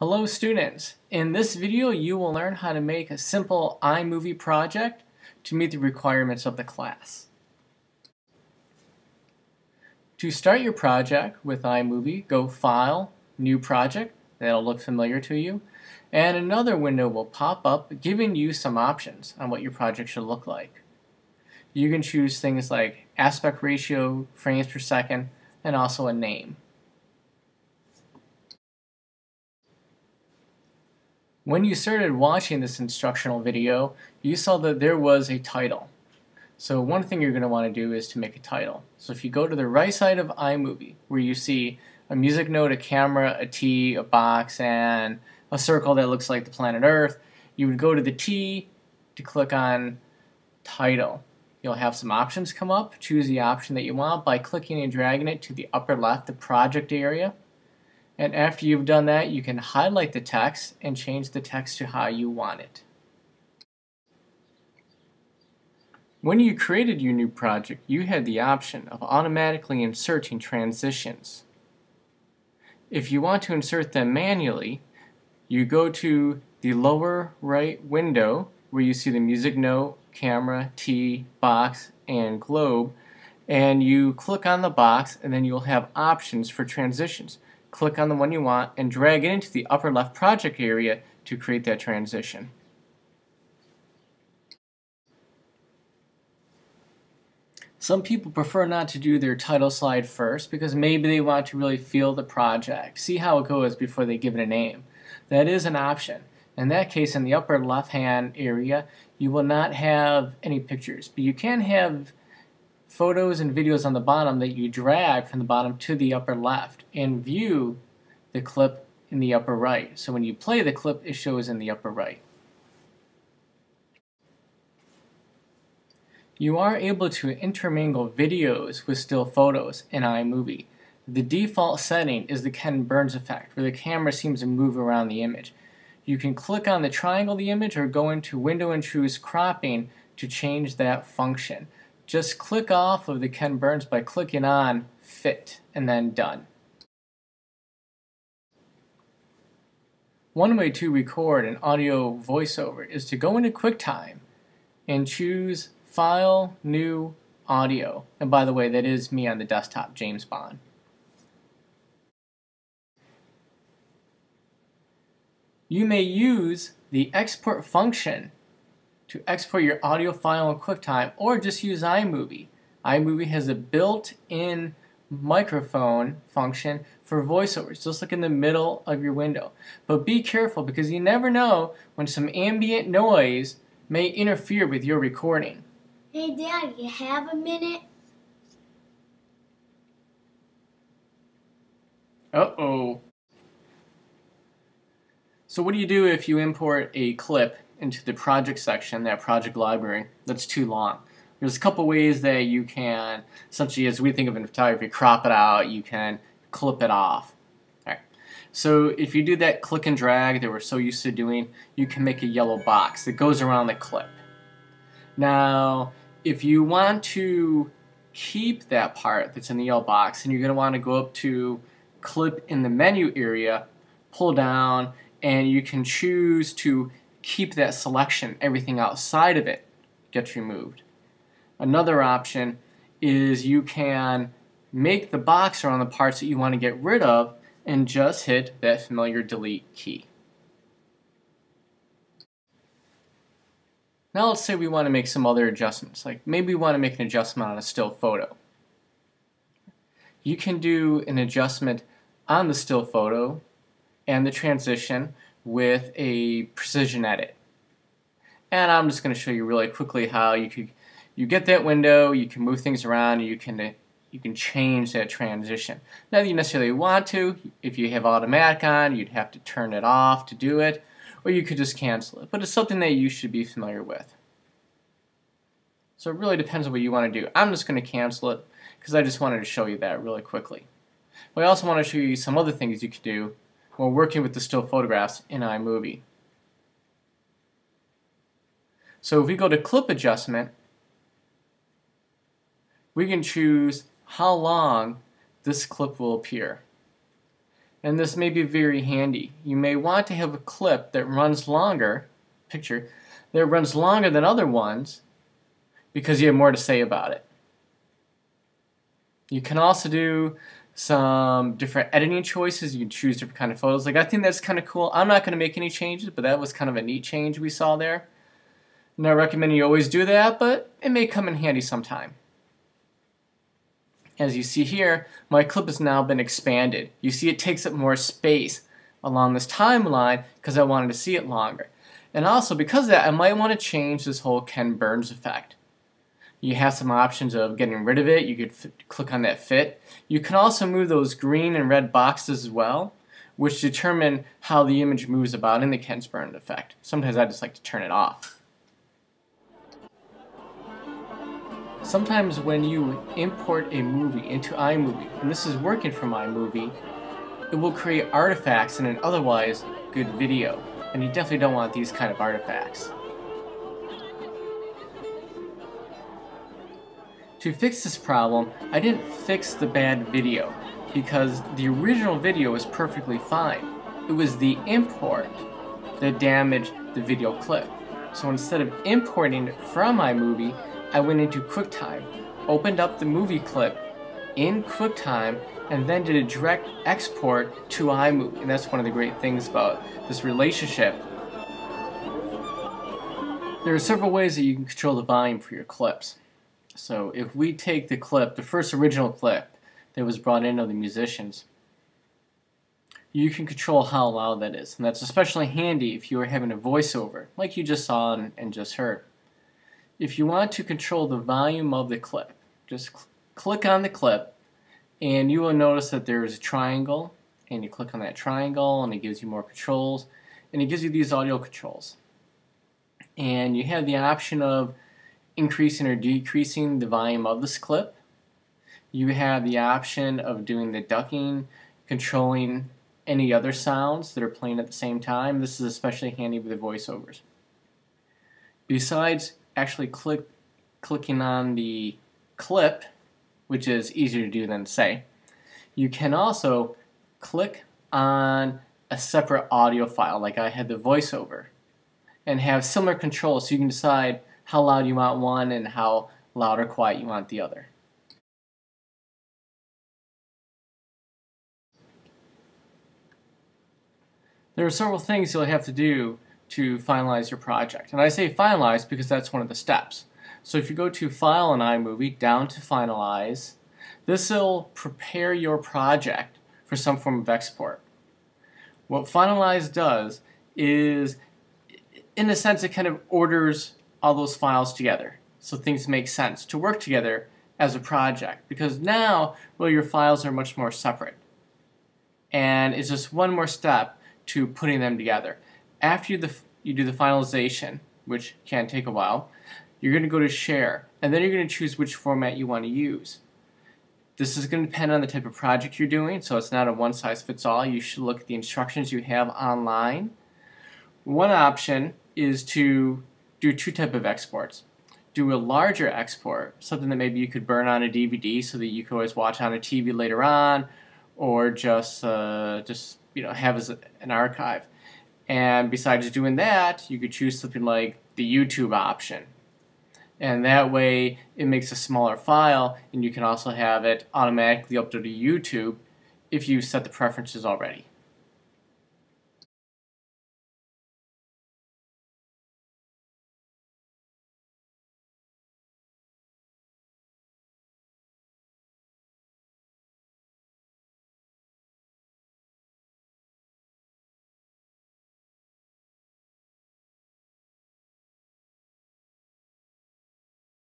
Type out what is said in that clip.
Hello students! In this video you will learn how to make a simple iMovie project to meet the requirements of the class. To start your project with iMovie, go File, New Project, that'll look familiar to you, and another window will pop up giving you some options on what your project should look like. You can choose things like aspect ratio, frames per second, and also a name. When you started watching this instructional video, you saw that there was a title. So one thing you're going to want to do is to make a title. So if you go to the right side of iMovie, where you see a music note, a camera, a T, a box, and a circle that looks like the planet Earth, you would go to the T to click on Title. You'll have some options come up. Choose the option that you want by clicking and dragging it to the upper left, the project area. And after you've done that, you can highlight the text and change the text to how you want it. When you created your new project, you had the option of automatically inserting transitions. If you want to insert them manually, you go to the lower right window where you see the music note, camera, T, box, and globe, and you click on the box, and then you'll have options for transitions. Click on the one you want and drag it into the upper left project area to create that transition. Some people prefer not to do their title slide first because maybe they want to really feel the project, see how it goes before they give it a name. That is an option. In that case, in the upper left hand area, you will not have any pictures, but you can have photos and videos on the bottom that you drag from the bottom to the upper left and view the clip in the upper right. So when you play the clip, it shows in the upper right. You are able to intermingle videos with still photos in iMovie. The default setting is the Ken Burns effect, where the camera seems to move around the image. You can click on the triangle of the image or go into Window and choose Cropping to change that function. Just click off of the Ken Burns by clicking on Fit and then Done. One way to record an audio voiceover is to go into QuickTime and choose File, New, Audio. And by the way, that is me on the desktop, James Bond. You may use the export function to export your audio file in QuickTime, or just use iMovie. iMovie has a built-in microphone function for voiceovers, just like in the middle of your window. But be careful because you never know when some ambient noise may interfere with your recording. Hey Dad, you have a minute? Uh-oh. So what do you do if you import a clip into the project section, that project library, that's too long? There's a couple ways that you can, essentially as we think of in photography, crop it out, you can clip it off. All right. So if you do that click and drag that we're so used to doing, you can make a yellow box that goes around the clip. Now, if you want to keep that part that's in the yellow box, then you're going to want to go up to Clip in the menu area, pull down, and you can choose to keep that selection. Everything outside of it gets removed. Another option is you can make the box around the parts that you want to get rid of and just hit that familiar delete key. Now let's say we want to make some other adjustments, like maybe we want to make an adjustment on a still photo. You can do an adjustment on the still photo and the transition with a precision edit. And I'm just going to show you really quickly how you get that window, you can move things around, and you can change that transition. Not that you necessarily want to. If you have automatic on, you'd have to turn it off to do it, or you could just cancel it. But it's something that you should be familiar with. So it really depends on what you want to do. I'm just going to cancel it because I just wanted to show you that really quickly. But I also want to show you some other things you can do while working with the still photographs in iMovie. So if we go to Clip Adjustment, we can choose how long this clip will appear. And this may be very handy. You may want to have a clip that runs longer, that runs longer than other ones because you have more to say about it. You can also do some different editing choices. You can choose different kind of photos. Like, I think that's kind of cool. I'm not going to make any changes, but that was kind of a neat change we saw there. I'm not recommending you always do that, but it may come in handy sometime. As you see here, my clip has now been expanded. You see it takes up more space along this timeline because I wanted to see it longer. And also because of that, I might want to change this whole Ken Burns effect. You have some options of getting rid of it. You could click on that fit. You can also move those green and red boxes as well, which determine how the image moves about in the Ken Burns effect. Sometimes I just like to turn it off. Sometimes when you import a movie into iMovie, and this is working from iMovie, it will create artifacts in an otherwise good video. And you definitely don't want these kind of artifacts. To fix this problem, I didn't fix the bad video because the original video was perfectly fine. It was the import that damaged the video clip. So instead of importing it from iMovie, I went into QuickTime, opened up the movie clip in QuickTime, and then did a direct export to iMovie. And that's one of the great things about this relationship. There are several ways that you can control the volume for your clips. So if we take the clip, the first original clip that was brought in of the musicians, you can control how loud that is. And that's especially handy if you are having a voiceover, like you just saw and just heard. If you want to control the volume of the clip, just click on the clip and you will notice that there is a triangle, and you click on that triangle and it gives you more controls, and it gives you these audio controls. And you have the option of increasing or decreasing the volume of this clip. You have the option of doing the ducking, controlling any other sounds that are playing at the same time. This is especially handy with the voiceovers. Besides actually clicking on the clip, which is easier to do than to say, you can also click on a separate audio file, like I had the voiceover, and have similar controls so you can decide how loud you want one and how loud or quiet you want the other. There are several things you'll have to do to finalize your project. And I say finalize because that's one of the steps. So if you go to File in iMovie, down to Finalize, this will prepare your project for some form of export. What Finalize does is, in a sense, it kind of orders all those files together so things make sense to work together as a project, because now, well, your files are much more separate. And it's just one more step to putting them together. After you do the finalization, which can take a while, you're going to go to Share, and then you're going to choose which format you want to use. This is going to depend on the type of project you're doing, so it's not a one-size-fits-all. You should look at the instructions you have online. One option is to do two types of exports. Do a larger export, something that maybe you could burn on a DVD so that you could always watch on a TV later on, or just have as an archive. And besides doing that, you could choose something like the YouTube option. And that way it makes a smaller file, and you can also have it automatically uploaded to YouTube if you set the preferences already.